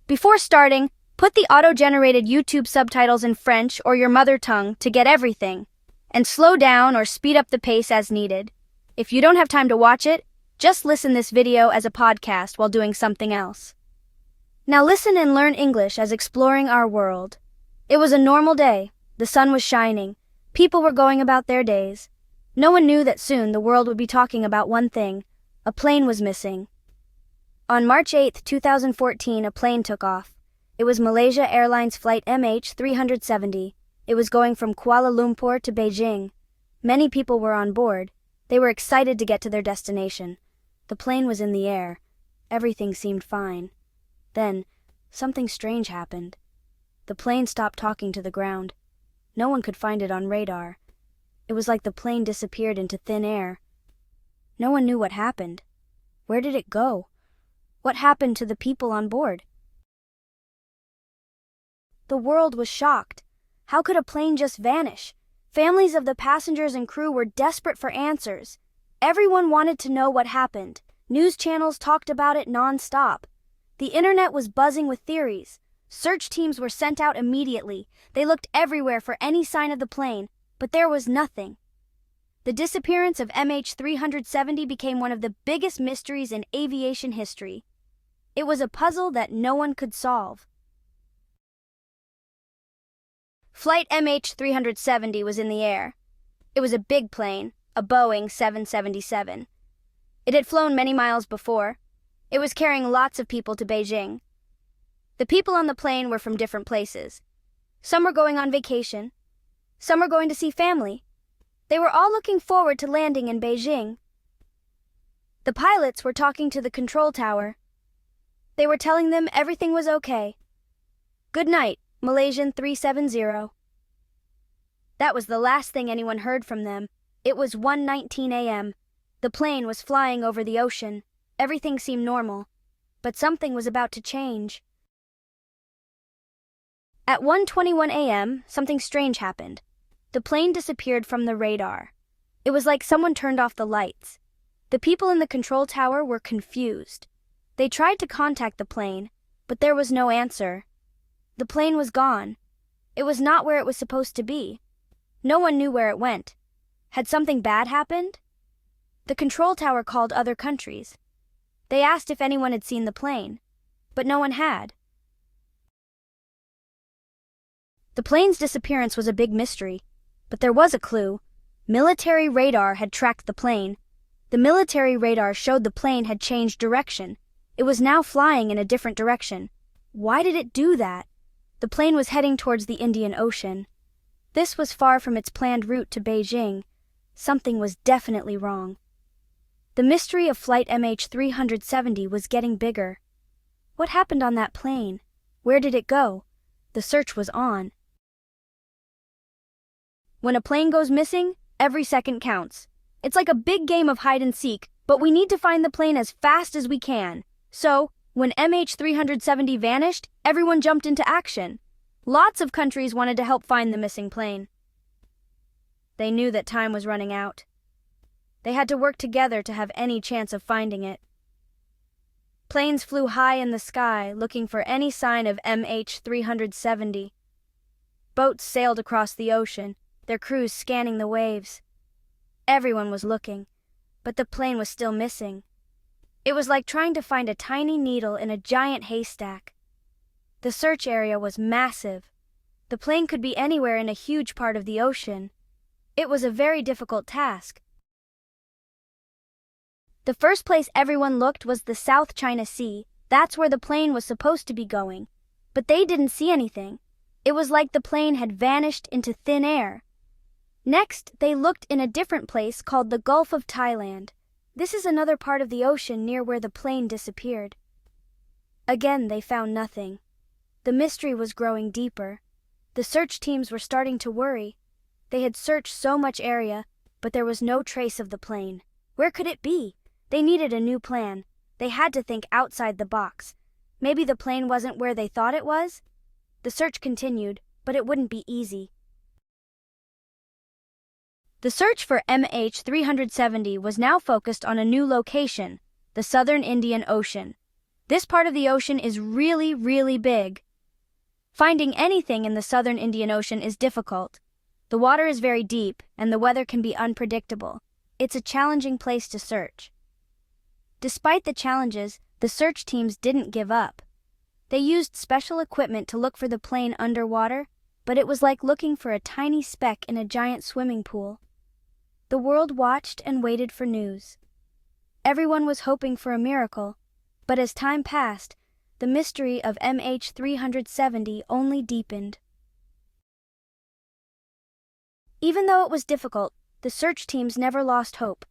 Before starting, put the auto-generated YouTube subtitles in French or your mother tongue to get everything, and slow down or speed up the pace as needed. If you don't have time to watch it, just listen this video as a podcast while doing something else. Now listen and learn English as exploring our world. It was a normal day. The sun was shining. People were going about their days. No one knew that soon the world would be talking about one thing. A plane was missing. On March 8, 2014, a plane took off. It was Malaysia Airlines Flight MH370. It was going from Kuala Lumpur to Beijing. Many people were on board. They were excited to get to their destination. The plane was in the air. Everything seemed fine. Then, something strange happened. The plane stopped talking to the ground. No one could find it on radar. It was like the plane disappeared into thin air. No one knew what happened. Where did it go? What happened to the people on board? The world was shocked. How could a plane just vanish? Families of the passengers and crew were desperate for answers. Everyone wanted to know what happened. News channels talked about it non-stop. The internet was buzzing with theories. Search teams were sent out immediately. They looked everywhere for any sign of the plane, but there was nothing. The disappearance of MH370 became one of the biggest mysteries in aviation history. It was a puzzle that no one could solve. Flight MH370 was in the air. It was a big plane, a Boeing 777. It had flown many miles before. It was carrying lots of people to Beijing. The people on the plane were from different places. Some were going on vacation. Some were going to see family. They were all looking forward to landing in Beijing. The pilots were talking to the control tower. They were telling them everything was okay. Good night, Malaysian 370. That was the last thing anyone heard from them. It was 1:19 a.m. The plane was flying over the ocean. Everything seemed normal, but something was about to change. At 1:21 a.m., something strange happened. The plane disappeared from the radar. It was like someone turned off the lights. The people in the control tower were confused. They tried to contact the plane, but there was no answer. The plane was gone. It was not where it was supposed to be. No one knew where it went. Had something bad happened? The control tower called other countries. They asked if anyone had seen the plane, but no one had. The plane's disappearance was a big mystery, but there was a clue. Military radar had tracked the plane. The military radar showed the plane had changed direction. It was now flying in a different direction. Why did it do that? The plane was heading towards the Indian Ocean. This was far from its planned route to Beijing. Something was definitely wrong. The mystery of Flight MH370 was getting bigger. What happened on that plane? Where did it go? The search was on. When a plane goes missing, every second counts. It's like a big game of hide and seek, but we need to find the plane as fast as we can. So, when MH370 vanished, everyone jumped into action. Lots of countries wanted to help find the missing plane. They knew that time was running out. They had to work together to have any chance of finding it. Planes flew high in the sky, looking for any sign of MH370. Boats sailed across the ocean, their crews scanning the waves. Everyone was looking, but the plane was still missing. It was like trying to find a tiny needle in a giant haystack. The search area was massive. The plane could be anywhere in a huge part of the ocean. It was a very difficult task. The first place everyone looked was the South China Sea. That's where the plane was supposed to be going. But they didn't see anything. It was like the plane had vanished into thin air. Next, they looked in a different place called the Gulf of Thailand. This is another part of the ocean near where the plane disappeared. Again, they found nothing. The mystery was growing deeper. The search teams were starting to worry. They had searched so much area, but there was no trace of the plane. Where could it be? They needed a new plan. They had to think outside the box. Maybe the plane wasn't where they thought it was? The search continued, but it wouldn't be easy. The search for MH370 was now focused on a new location, the southern Indian Ocean. This part of the ocean is really, really big. Finding anything in the southern Indian Ocean is difficult. The water is very deep, and the weather can be unpredictable. It's a challenging place to search. Despite the challenges, the search teams didn't give up. They used special equipment to look for the plane underwater, but it was like looking for a tiny speck in a giant swimming pool. The world watched and waited for news. Everyone was hoping for a miracle, but as time passed, the mystery of MH370 only deepened. Even though it was difficult, the search teams never lost hope.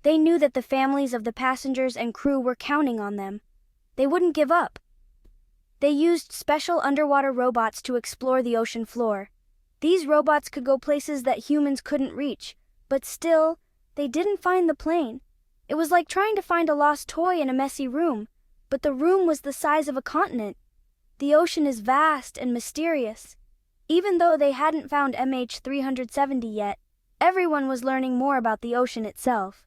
They knew that the families of the passengers and crew were counting on them. They wouldn't give up. They used special underwater robots to explore the ocean floor. These robots could go places that humans couldn't reach, but still, they didn't find the plane. It was like trying to find a lost toy in a messy room, but the room was the size of a continent. The ocean is vast and mysterious. Even though they hadn't found MH370 yet, everyone was learning more about the ocean itself.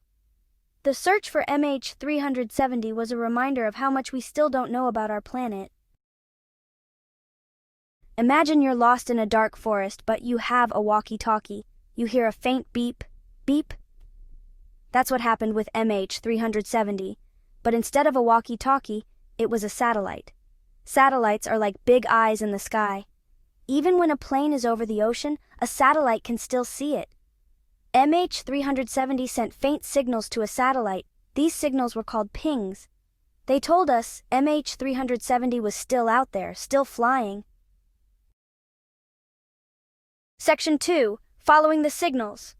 The search for MH370 was a reminder of how much we still don't know about our planet. Imagine you're lost in a dark forest, but you have a walkie-talkie. You hear a faint beep, beep. That's what happened with MH370. But instead of a walkie-talkie, it was a satellite. Satellites are like big eyes in the sky. Even when a plane is over the ocean, a satellite can still see it. MH370 sent faint signals to a satellite. These signals were called pings. They told us MH370 was still out there, still flying. Section 2. Following the signals.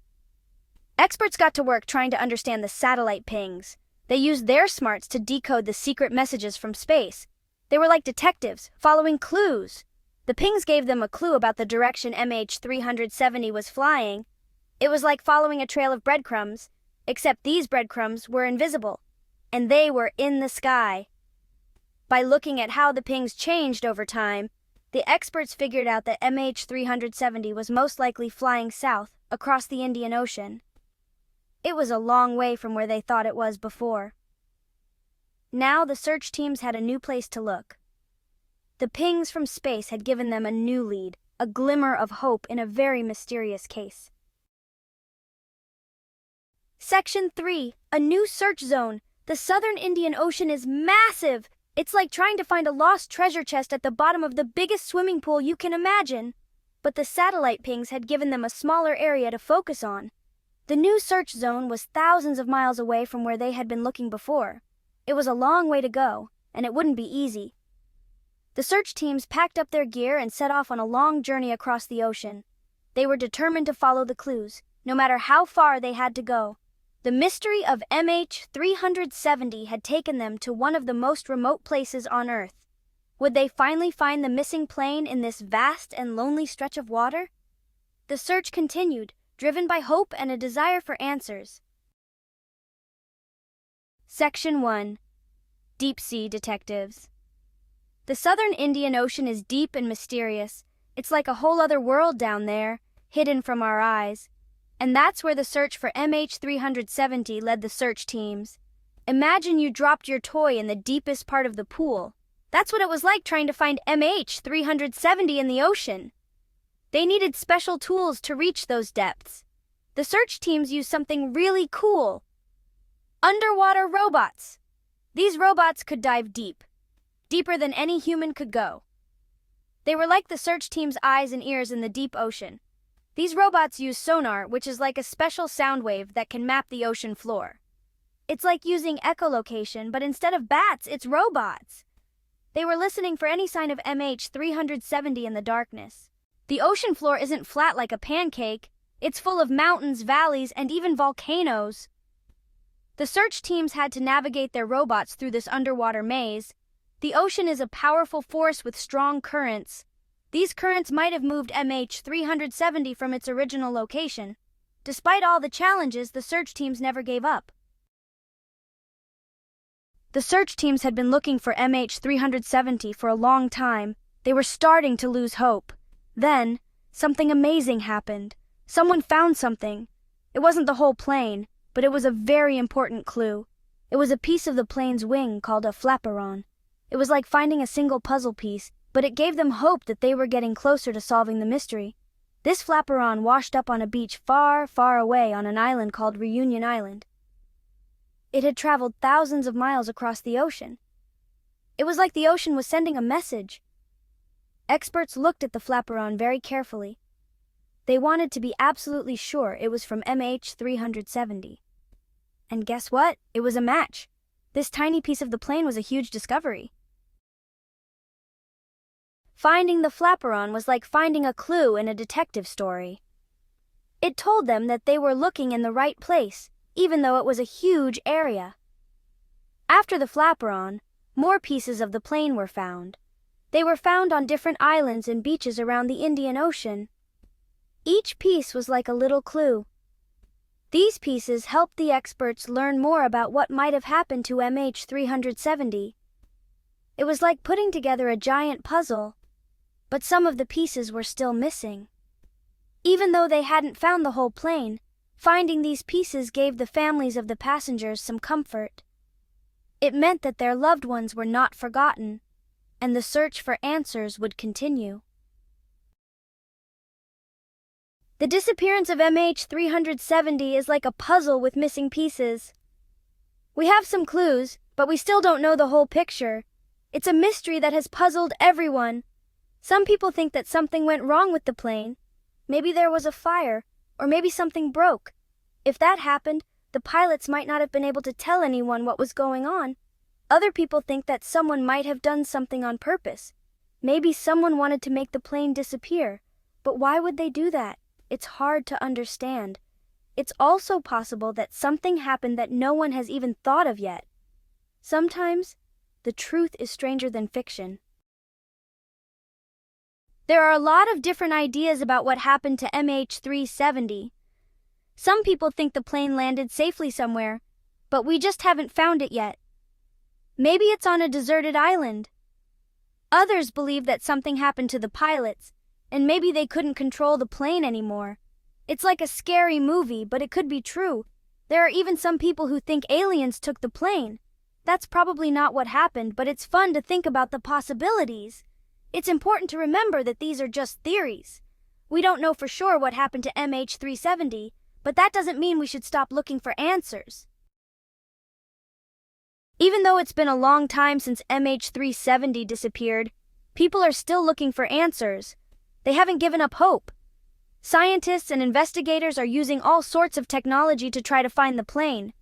Experts got to work trying to understand the satellite pings. They used their smarts to decode the secret messages from space. They were like detectives, following clues. The pings gave them a clue about the direction MH370 was flying. It was like following a trail of breadcrumbs, except these breadcrumbs were invisible, and they were in the sky. By looking at how the pings changed over time, the experts figured out that MH370 was most likely flying south across the Indian Ocean. It was a long way from where they thought it was before. Now the search teams had a new place to look. The pings from space had given them a new lead, a glimmer of hope in a very mysterious case. Section 3. A new search zone. The southern Indian Ocean is massive. It's like trying to find a lost treasure chest at the bottom of the biggest swimming pool you can imagine. But the satellite pings had given them a smaller area to focus on. The new search zone was thousands of miles away from where they had been looking before. It was a long way to go, and it wouldn't be easy. The search teams packed up their gear and set off on a long journey across the ocean. They were determined to follow the clues, no matter how far they had to go. The mystery of MH370 had taken them to one of the most remote places on Earth. Would they finally find the missing plane in this vast and lonely stretch of water? The search continued, driven by hope and a desire for answers. Section 1. Deep-sea detectives. The southern Indian Ocean is deep and mysterious. It's like a whole other world down there, hidden from our eyes. And that's where the search for MH370 led the search teams. Imagine you dropped your toy in the deepest part of the pool. That's what it was like trying to find MH370 in the ocean. They needed special tools to reach those depths. The search teams used something really cool. Underwater robots. These robots could dive deep, deeper than any human could go. They were like the search team's eyes and ears in the deep ocean. These robots use sonar, which is like a special sound wave that can map the ocean floor. It's like using echolocation, but instead of bats, it's robots. They were listening for any sign of MH370 in the darkness. The ocean floor isn't flat like a pancake. It's full of mountains, valleys, and even volcanoes. The search teams had to navigate their robots through this underwater maze. The ocean is a powerful force with strong currents. These currents might have moved MH370 from its original location. Despite all the challenges, the search teams never gave up. The search teams had been looking for MH370 for a long time. They were starting to lose hope. Then, something amazing happened. Someone found something. It wasn't the whole plane, but it was a very important clue. It was a piece of the plane's wing called a flaperon. It was like finding a single puzzle piece, but it gave them hope that they were getting closer to solving the mystery. This flaperon washed up on a beach far, far away on an island called Reunion Island. It had traveled thousands of miles across the ocean. It was like the ocean was sending a message. Experts looked at the flaperon very carefully. They wanted to be absolutely sure it was from MH370. And guess what? It was a match. This tiny piece of the plane was a huge discovery. Finding the flaperon was like finding a clue in a detective story. It told them that they were looking in the right place, even though it was a huge area. After the flaperon, more pieces of the plane were found. They were found on different islands and beaches around the Indian Ocean. Each piece was like a little clue. These pieces helped the experts learn more about what might have happened to MH370. It was like putting together a giant puzzle, but some of the pieces were still missing. Even though they hadn't found the whole plane, finding these pieces gave the families of the passengers some comfort. It meant that their loved ones were not forgotten, and the search for answers would continue. The disappearance of MH370 is like a puzzle with missing pieces. We have some clues, but we still don't know the whole picture. It's a mystery that has puzzled everyone. Some people think that something went wrong with the plane. Maybe there was a fire, or maybe something broke. If that happened, the pilots might not have been able to tell anyone what was going on. Other people think that someone might have done something on purpose. Maybe someone wanted to make the plane disappear. But why would they do that? It's hard to understand. It's also possible that something happened that no one has even thought of yet. Sometimes, the truth is stranger than fiction. There are a lot of different ideas about what happened to MH370. Some people think the plane landed safely somewhere, but we just haven't found it yet. Maybe it's on a deserted island. Others believe that something happened to the pilots, and maybe they couldn't control the plane anymore. It's like a scary movie, but it could be true. There are even some people who think aliens took the plane. That's probably not what happened, but it's fun to think about the possibilities. It's important to remember that these are just theories. We don't know for sure what happened to MH370, but that doesn't mean we should stop looking for answers. Even though it's been a long time since MH370 disappeared, people are still looking for answers. They haven't given up hope. Scientists and investigators are using all sorts of technology to try to find the plane.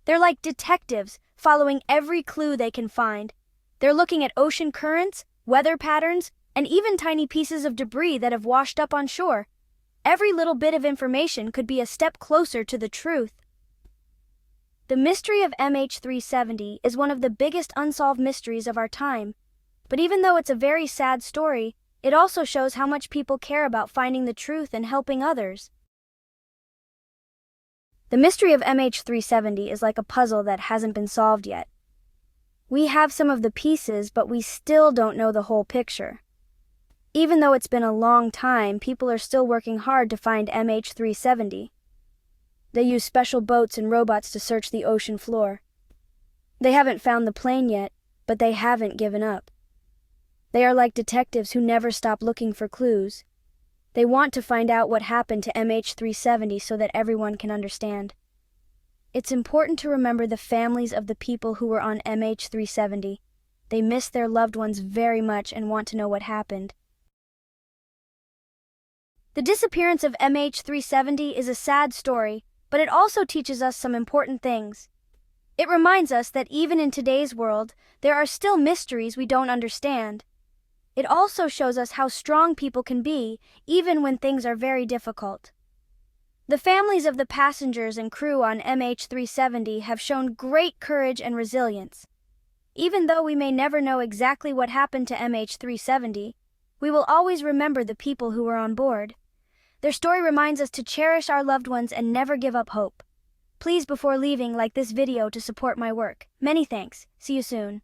They're like detectives, following every clue they can find. They're looking at ocean currents, weather patterns, and even tiny pieces of debris that have washed up on shore. Every little bit of information could be a step closer to the truth. The mystery of MH370 is one of the biggest unsolved mysteries of our time. But even though it's a very sad story, it also shows how much people care about finding the truth and helping others. The mystery of MH370 is like a puzzle that hasn't been solved yet. We have some of the pieces, but we still don't know the whole picture. Even though it's been a long time, people are still working hard to find MH370. They use special boats and robots to search the ocean floor. They haven't found the plane yet, but they haven't given up. They are like detectives who never stop looking for clues. They want to find out what happened to MH370 so that everyone can understand. It's important to remember the families of the people who were on MH370. They miss their loved ones very much and want to know what happened. The disappearance of MH370 is a sad story, but it also teaches us some important things. It reminds us that even in today's world, there are still mysteries we don't understand. It also shows us how strong people can be, even when things are very difficult. The families of the passengers and crew on MH370 have shown great courage and resilience. Even though we may never know exactly what happened to MH370, we will always remember the people who were on board. Their story reminds us to cherish our loved ones and never give up hope. Please, before leaving, like this video to support my work. Many thanks. See you soon.